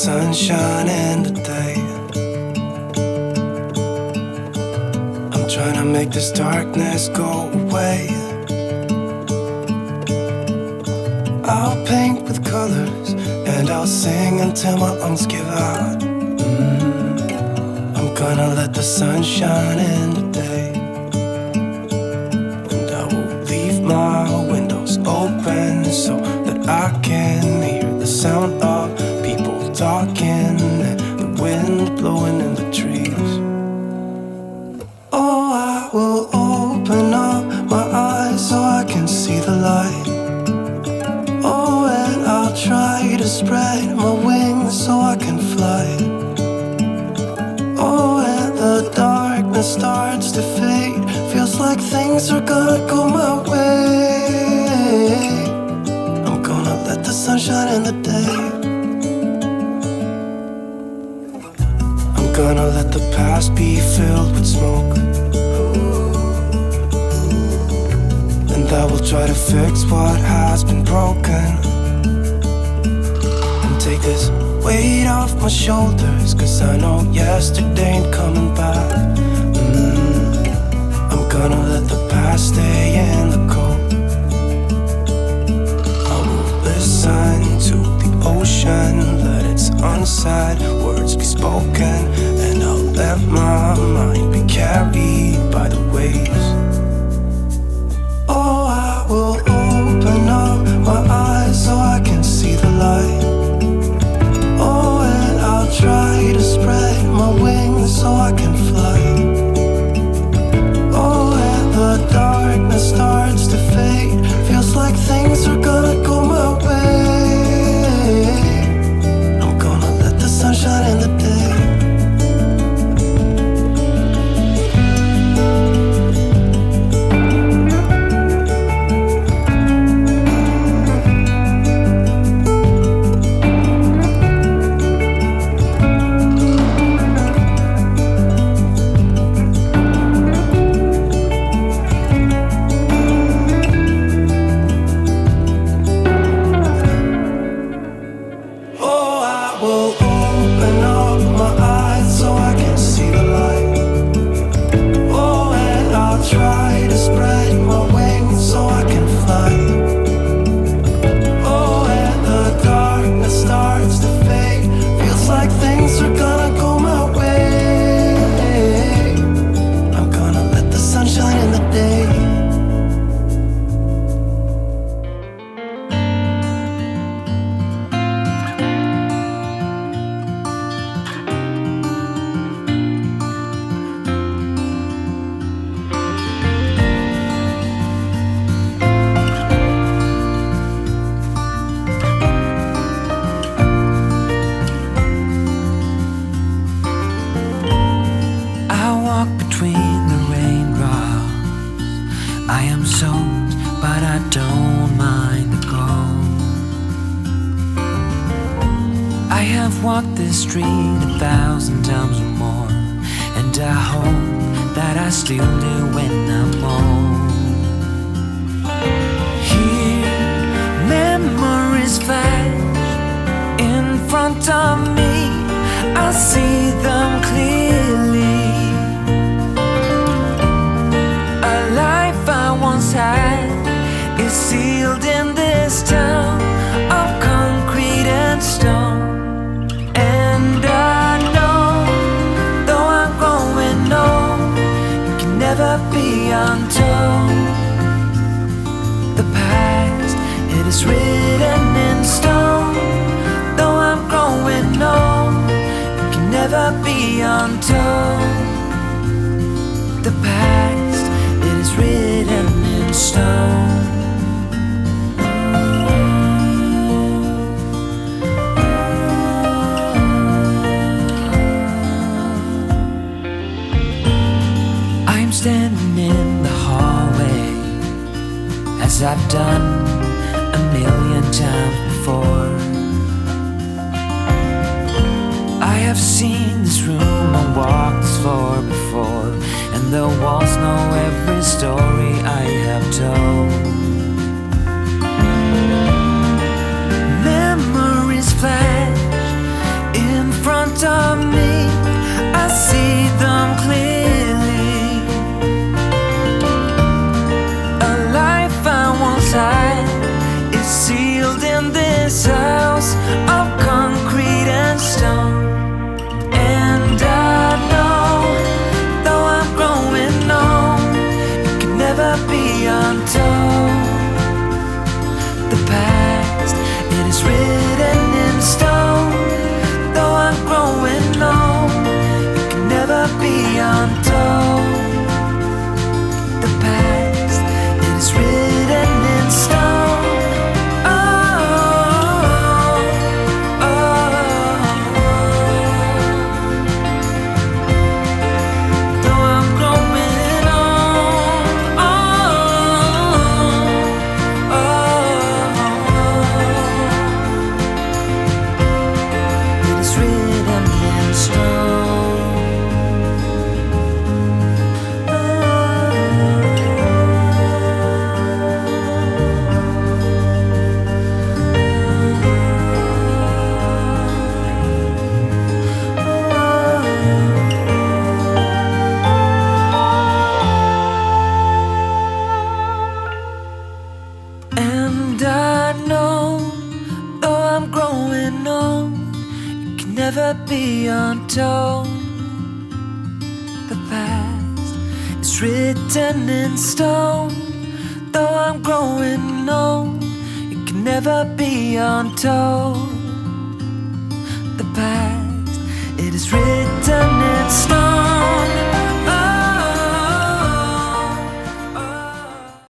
sun shining today. I'm trying to make this darkness go away. I'll paint with colors and I'll sing until my lungs give out. I'm gonna let the sun shine in today. And I will leave my windows open so that I can hear the sound of people talking and the wind blowing in the trees. Oh, I will open up my eyes so I can see the light. Oh, and I'll try to spread my wings so I can fly. Oh, and the darkness starts to fade. Feels like things are gonna go my way. I'm gonna let the sun shine in the day. I'm gonna let the past be filled with smoke. And I will try to fix what has been broken. And take this weight off my shoulders, 'cause I know yesterday ain't coming back. I'm gonna let the past stay in the cold. I will listen to the ocean, let its unsaid words be spoken. And I'll let my mind be carried by the waves. Oh, I will open up my eyes so I can see the light. Oh, and I'll try to spread my wings so I can fly. Oh, and the darkness starts to fade. Feels like things are gonna go my way. I'm gonna let the sun shine in the day. Walked this street 1,000 times or more, and I hope that I still do when I'm old. Here, memories flash in front of me. I see them clearly. A life I once had is sealed in this town of concrete and stone. Never be untold. The past, it is written in stone. Though I'm growing old, it can never be untold. The past, it is written in stone. Standing in the hallway, as I've done 1,000,000 times before. I have seen this room and walked this floor before, and the walls know every story I have told. Memories flash never be untold. The past, it is written in stone. Though I'm growing old, it can never be untold. The past, it is written in stone. And I know, though I'm growing old, it can never be untold. The past is written in stone. Though I'm growing old, it can never be untold. The past, it is written in stone.